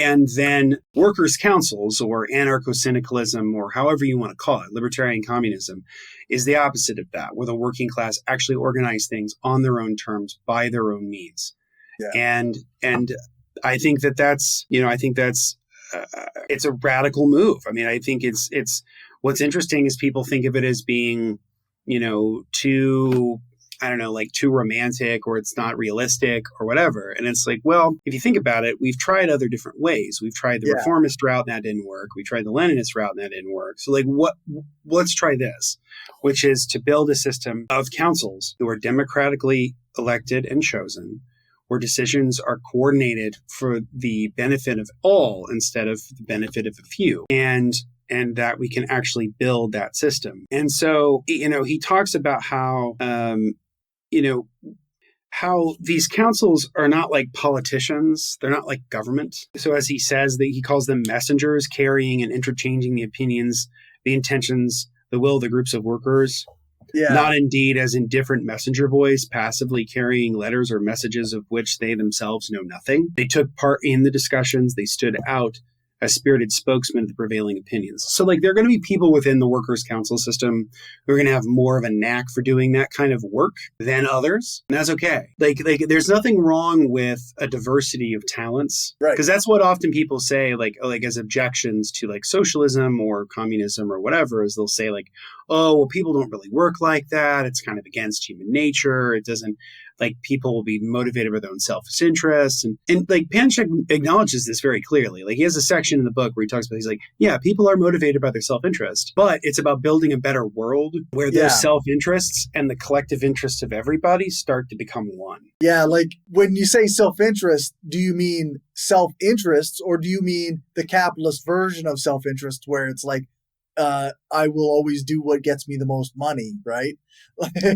And then workers' councils or anarcho-syndicalism or however you want to call it, libertarian communism, is the opposite of that, where the working class actually organize things on their own terms by their own means. Yeah. And I think that's it's a radical move. I mean, I think it's what's interesting is people think of it as being, too romantic or it's not realistic or whatever. And it's like, well, if you think about it, we've tried other different ways. We've tried the reformist route and that didn't work. We tried the Leninist route and that didn't work. So like, let's try this, which is to build a system of councils who are democratically elected and chosen, where decisions are coordinated for the benefit of all instead of the benefit of a few. And that we can actually build that system. And so, he talks about how these councils are not like politicians. They're not like government. So as he says, that he calls them messengers carrying and interchanging the opinions, the intentions, the will of the groups of workers. Yeah. Not indeed as in different messenger boys passively carrying letters or messages of which they themselves know nothing. They took part in the discussions. They stood out as spirited spokesmen of the prevailing opinions. So like there are going to be people within the workers' council system who are going to have more of a knack for doing that kind of work than others. And that's okay. Like there's nothing wrong with a diversity of talents. Right. Because that's what often people say, like as objections to like socialism or communism or whatever, is they'll say like, oh, well, people don't really work like that. It's kind of against human nature. It doesn't, like people will be motivated by their own selfish interests. And like Panchik acknowledges this very clearly. Like he has a section in the book where he talks about, he's like, yeah, people are motivated by their self-interest, but it's about building a better world where those self-interests and the collective interests of everybody start to become one. Yeah. Like when you say self-interest, do you mean self-interests or do you mean the capitalist version of self-interest where it's like, I will always do what gets me the most money, right?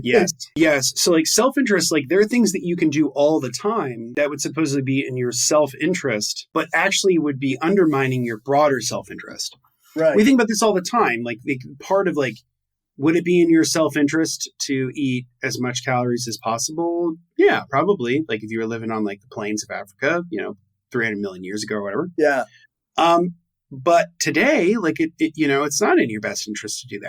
Yes. So like self-interest, like there are things that you can do all the time that would supposedly be in your self-interest, but actually would be undermining your broader self-interest. Right. We think about this all the time. Like part of like, would it be in your self-interest to eat as much calories as possible? Yeah, probably. Like if you were living on like the plains of Africa, 300 million years ago or whatever. Yeah. But today, like it's not in your best interest to do that.